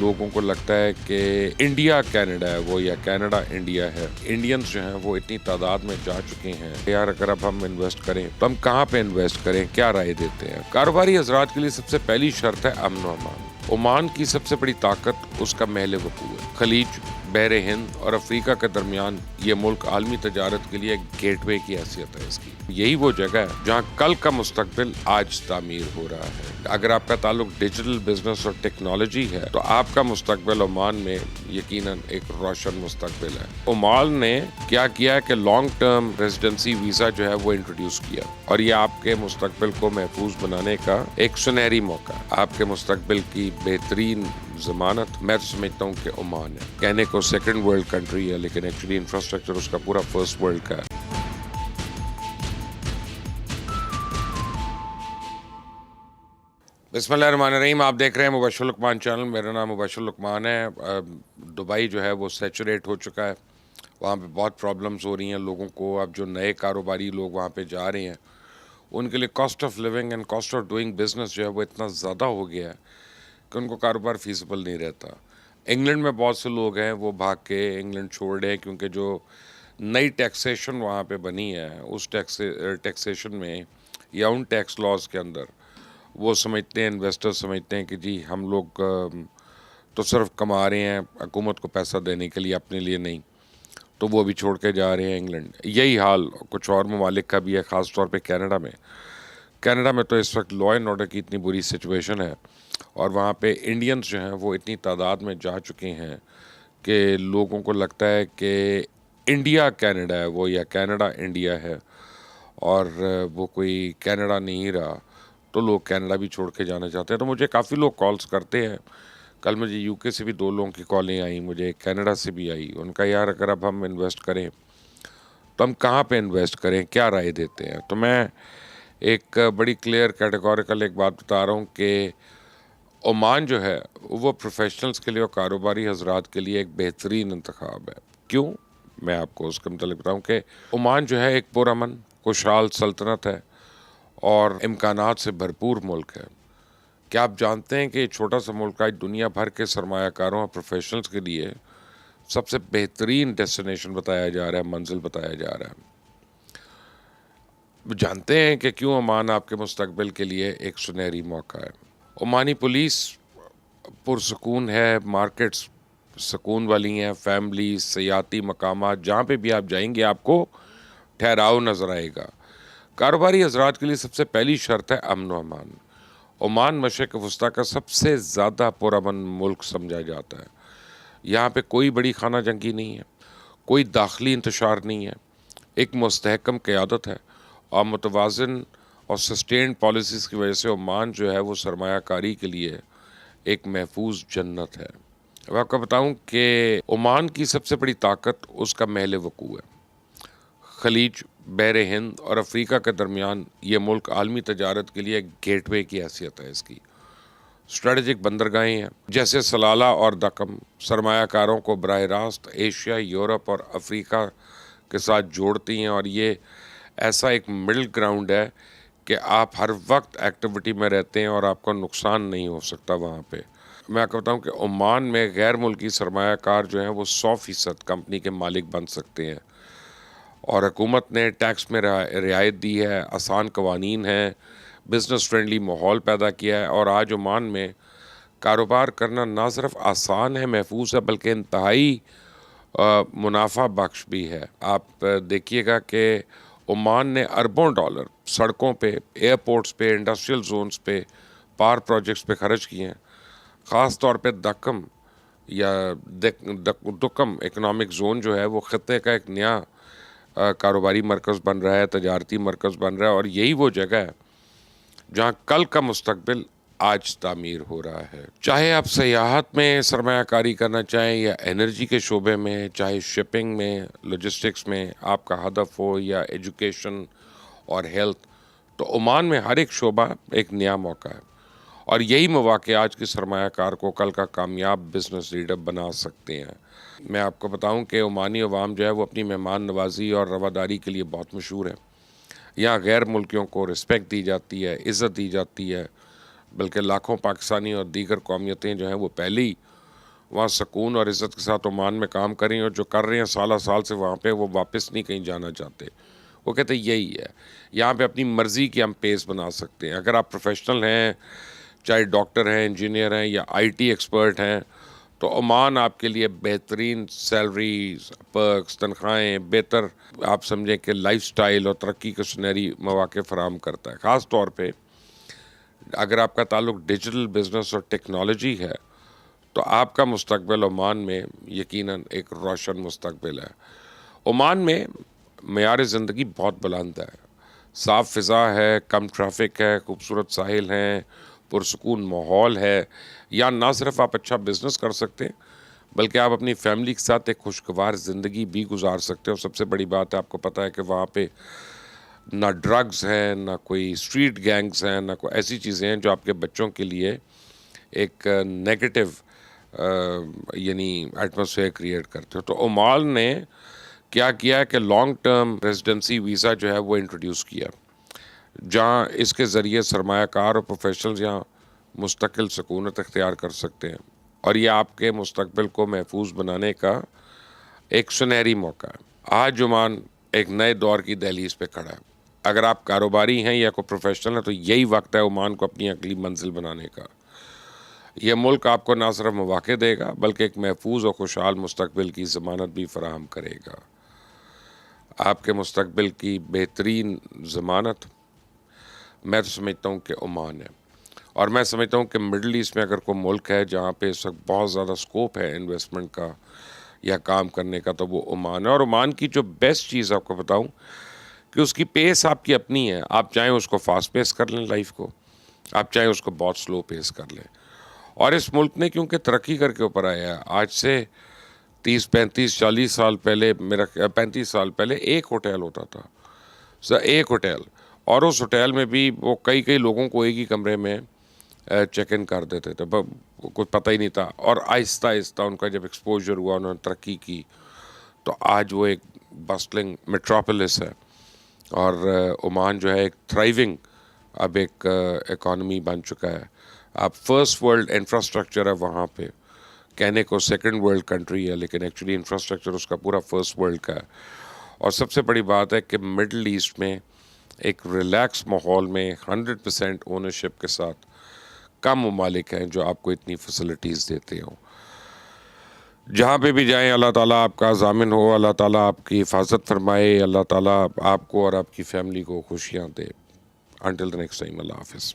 لوگوں کو لگتا ہے کہ انڈیا کینیڈا ہے وہ یا کینیڈا انڈیا ہے. انڈینز جو ہیں وہ اتنی تعداد میں جا چکے ہیں یار اگر اب ہم انویسٹ کریں تو ہم کہاں پہ انویسٹ کریں, کیا رائے دیتے ہیں. کاروباری حضرات کے لیے سب سے پہلی شرط ہے امن و امان. عمان کی سب سے بڑی طاقت اس کا محل وقوع ہے. خلیج, بحر ہند اور افریقہ کے درمیان یہ ملک عالمی تجارت کے لیے گیٹ وے کی حیثیت ہے اس کی. یہی وہ جگہ ہے جہاں کل کا مستقبل آج تعمیر ہو رہا ہے. اگر آپ کا تعلق ڈیجیٹل بزنس اور ٹیکنالوجی ہے تو آپ کا مستقبل عمان میں یقیناً ایک روشن مستقبل ہے. عمان نے کیا کیا کہ لانگ ٹرم ریزیڈنسی ویزا جو ہے وہ انٹروڈیوس کیا اور یہ آپ کے مستقبل کو محفوظ بنانے کا ایک سنہری موقع ہے. آپ کے مستقبل کی بہترین ضمانت میں سمجھتا ہوں کہ عمان ہے. کہنے کو سیکنڈ ورلڈ کنٹری ہے لیکن ایکچولی انفراسٹرکچر اس کا پورا فرسٹ ورلڈ کا ہے. بسم اللہ الرحمن الرحیم. آپ دیکھ رہے ہیں مبشر لقمان چینل. میرا نام مبشر لقمان ہے. دبئی جو ہے وہ سیچوریٹ ہو چکا ہے. وہاں پہ بہت پرابلمز ہو رہی ہیں لوگوں کو. اب جو نئے کاروباری لوگ وہاں پہ جا رہے ہیں ان کے لیے cost of living and cost of doing business جو ہے وہ اتنا زیادہ ہو گیا ہے کہ ان کو کاروبار فیزیبل نہیں رہتا. انگلینڈ میں بہت سے لوگ ہیں وہ بھاگ کے انگلینڈ چھوڑ رہے ہیں کیونکہ جو نئی ٹیکسیشن وہاں پہ بنی ہے اس ٹیکسیشن میں یا ان ٹیکس لاز کے اندر وہ سمجھتے ہیں, انویسٹر سمجھتے ہیں کہ جی ہم لوگ تو صرف کما رہے ہیں حکومت کو پیسہ دینے کے لیے, اپنے لیے نہیں, تو وہ بھی چھوڑ کے جا رہے ہیں انگلینڈ. یہی حال کچھ اور ممالک کا بھی ہے, خاص طور پہ کینیڈا میں. کینیڈا میں تو اس وقت لا اینڈ آرڈر کی اتنی بری سچویشن ہے اور وہاں پہ انڈینز جو ہیں وہ اتنی تعداد میں جا چکے ہیں کہ لوگوں کو لگتا ہے کہ انڈیا کینیڈا ہے وہ یا کینیڈا انڈیا ہے اور وہ کوئی کینیڈا نہیں رہا, تو لوگ کینیڈا بھی چھوڑ کے جانا چاہتے ہیں. تو مجھے کافی لوگ کالز کرتے ہیں. کل مجھے یو کے سے بھی 2 لوگوں کی کالیں آئیں, مجھے کینیڈا سے بھی آئی. ان کا یار اگر اب ہم انویسٹ کریں تو ہم کہاں پہ انویسٹ کریں, کیا رائے دیتے ہیں. تو میں ایک بڑی کلیئر کیٹیگوریکل ایک بات بتا رہا ہوں کہ عمان جو ہے وہ پروفیشنلز کے لیے اور کاروباری حضرات کے لیے ایک بہترین انتخاب ہے. کیوں؟ میں آپ کو اس کے متعلق بتاؤں کہ عمان جو ہے ایک پرامن خوشحال سلطنت ہے اور امکانات سے بھرپور ملک ہے. کیا آپ جانتے ہیں کہ یہ چھوٹا سا ملک آج دنیا بھر کے سرمایہ کاروں اور پروفیشنلز کے لیے سب سے بہترین ڈیسٹینیشن بتایا جا رہا ہے, منزل بتایا جا رہا ہے. جانتے ہیں کہ کیوں عمان آپ کے مستقبل کے لیے ایک سنہری موقع ہے. عمانی پولیس پرسکون ہے, مارکیٹس سکون والی ہیں, فیملی, سیاحتی مقامات, جہاں پہ بھی آپ جائیں گے آپ کو ٹھہراؤ نظر آئے گا. کاروباری حضرات کے لیے سب سے پہلی شرط ہے امن و امان. عمان مشرق وسطیٰ کا سب سے زیادہ پرامن ملک سمجھا جاتا ہے. یہاں پہ کوئی بڑی خانہ جنگی نہیں ہے, کوئی داخلی انتشار نہیں ہے, ایک مستحکم قیادت ہے اور متوازن اور سسٹینڈ پالیسیز کی وجہ سے عمان جو ہے وہ سرمایہ کاری کے لیے ایک محفوظ جنت ہے. اب آپ کو بتاؤں کہ عمان کی سب سے بڑی طاقت اس کا محل وقوع ہے. خلیج, بحر ہند اور افریقہ کے درمیان یہ ملک عالمی تجارت کے لیے ایک گیٹ وے کی حیثیت ہے اس کی. اسٹریٹجک بندرگاہیں ہیں جیسے سلالہ اور دکم سرمایہ کاروں کو براہ راست ایشیا, یورپ اور افریقہ کے ساتھ جوڑتی ہیں اور یہ ایسا ایک مڈل گراؤنڈ ہے کہ آپ ہر وقت ایکٹیویٹی میں رہتے ہیں اور آپ کو نقصان نہیں ہو سکتا وہاں پہ. میں آپ کو بتاؤں کہ عمان میں غیر ملکی سرمایہ کار جو ہیں وہ 100% کمپنی کے مالک بن سکتے ہیں اور حکومت نے ٹیکس میں رعایت دی ہے, آسان قوانین ہیں, بزنس فرینڈلی ماحول پیدا کیا ہے اور آج عمان میں کاروبار کرنا نہ صرف آسان ہے, محفوظ ہے, بلکہ انتہائی منافع بخش بھی ہے. آپ دیکھیے گا کہ عمان نے اربوں ڈالر سڑکوں پہ, ایئرپورٹس پہ, انڈسٹریل زونز پہ, پاور پروجیکٹس پہ خرچ کیے ہیں. خاص طور پہ دکم یا دکم اکنامک زون جو ہے وہ خطے کا ایک نیا کاروباری مرکز بن رہا ہے, تجارتی مرکز بن رہا ہے اور یہی وہ جگہ ہے جہاں کل کا مستقبل آج تعمیر ہو رہا ہے. چاہے آپ سیاحت میں سرمایہ کاری کرنا چاہیں یا انرجی کے شعبے میں, چاہے شپنگ میں, لاجسٹکس میں آپ کا ہدف ہو یا ایجوکیشن اور ہیلتھ, تو عمان میں ہر ایک شعبہ ایک نیا موقع ہے اور یہی مواقع آج کے سرمایہ کار کو کل کا کامیاب بزنس لیڈر بنا سکتے ہیں. میں آپ کو بتاؤں کہ عمانی عوام جو ہے وہ اپنی مہمان نوازی اور رواداری کے لیے بہت مشہور ہے. یہاں غیر ملکیوں کو رسپیکٹ دی جاتی ہے, عزت دی جاتی ہے, بلکہ لاکھوں پاکستانی اور دیگر قومیتیں جو ہیں وہ پہلے ہی وہاں سکون اور عزت کے ساتھ عمان میں کام کریں، اور جو کر رہے ہیں سالہ سال سے وہاں پہ، وہ واپس نہیں کہیں جانا چاہتے۔ وہ کہتے ہیں یہی ہے، یہاں پہ اپنی مرضی کی ہم پیس بنا سکتے ہیں۔ اگر آپ پروفیشنل ہیں، چاہے ڈاکٹر ہیں، انجینئر ہیں یا آئی ٹی ایکسپرٹ ہیں، تو عمان آپ کے لیے بہترین سیلریز، پرکس، تنخواہیں، بہتر آپ سمجھیں کہ لائف سٹائل اور ترقی کے سنہری مواقع فراہم کرتا ہے۔ خاص طور پہ اگر آپ کا تعلق ڈیجیٹل بزنس اور ٹیکنالوجی ہے، تو آپ کا مستقبل عمان میں یقیناً ایک روشن مستقبل ہے۔ عمان میں معیار زندگی بہت بلند ہے، صاف فضا ہے، کم ٹریفک ہے، خوبصورت ساحل ہیں، پرسکون ماحول ہے۔ یا نہ صرف آپ اچھا بزنس کر سکتے ہیں، بلکہ آپ اپنی فیملی کے ساتھ ایک خوشگوار زندگی بھی گزار سکتے ہیں۔ اور سب سے بڑی بات ہے، آپ کو پتہ ہے کہ وہاں پہ نہ ڈرگز ہیں، نہ کوئی اسٹریٹ گینگز ہیں، نہ کوئی ایسی چیزیں ہیں جو آپ کے بچوں کے لیے ایک نیگیٹو یعنی ایٹماسفیئر کریٹ کرتے ہو۔ تو عمان نے کیا کیا ہے کہ لانگ ٹرم ریزیڈنسی ویزا جو ہے وہ انٹروڈیوس کیا، جہاں اس کے ذریعے سرمایہ کار اور پروفیشنلز یہاں مستقل سکونت اختیار کر سکتے ہیں، اور یہ آپ کے مستقبل کو محفوظ بنانے کا ایک سنہری موقع ہے۔ آج عمان ایک نئے دور کی دہلیز پہ کھڑا ہے۔ اگر آپ کاروباری ہیں یا کوئی پروفیشنل ہے، تو یہی وقت ہے عمان کو اپنی اگلی منزل بنانے کا۔ یہ ملک آپ کو نہ صرف مواقع دے گا، بلکہ ایک محفوظ اور خوشحال مستقبل کی ضمانت بھی فراہم کرے گا۔ آپ کے مستقبل کی بہترین ضمانت میں تو سمجھتا ہوں کہ عمان ہے، اور میں سمجھتا ہوں کہ مڈل ایسٹ میں اگر کوئی ملک ہے جہاں پہ اس وقت بہت زیادہ سکوپ ہے انویسٹمنٹ کا یا کام کرنے کا، تو وہ عمان ہے۔ اور عمان کی جو بیسٹ چیز آپ کو بتاؤں کہ اس کی پیس آپ کی اپنی ہے۔ آپ چاہیں اس کو فاسٹ پیس کر لیں لائف کو، آپ چاہیں اس کو بہت سلو پیس کر لیں۔ اور اس ملک نے کیونکہ ترقی کر کے اوپر آیا ہے، آج سے 30 35 40 سال پہلے، میرا 35 سال پہلے ایک ہوٹل ہوتا تھا، ایک ہوٹل، اور اس ہوٹل میں بھی وہ کئی لوگوں کو ایک ہی کمرے میں چیک ان کر دیتے تھے، کچھ پتہ ہی نہیں تھا۔ اور آہستہ آہستہ ان کا جب ایکسپوجر ہوا، انہوں نے ترقی کی، تو آج وہ ایک بسٹلنگ میٹروپولس ہے، اور عمان جو ہے ایک تھرائیونگ اب ایک اکانومی بن چکا ہے۔ اب فرسٹ ورلڈ انفراسٹرکچر ہے وہاں پہ، کہنے کو سیکنڈ ورلڈ کنٹری ہے، لیکن ایکچولی انفراسٹرکچر اس کا پورا فرسٹ ورلڈ کا ہے۔ اور سب سے بڑی بات ہے کہ مڈل ایسٹ میں ایک ریلیکس ماحول میں 100% اونرشپ کے ساتھ کم ممالک ہیں جو آپ کو اتنی فیسلٹیز دیتے ہوں۔ جہاں پہ بھی جائیں، اللہ تعالیٰ آپ کا ضامن ہو، اللہ تعالیٰ آپ کی حفاظت فرمائے، اللہ تعالیٰ آپ کو اور آپ کی فیملی کو خوشیاں دے۔ انٹل دی نیکسٹ ٹائم، اللہ حافظ۔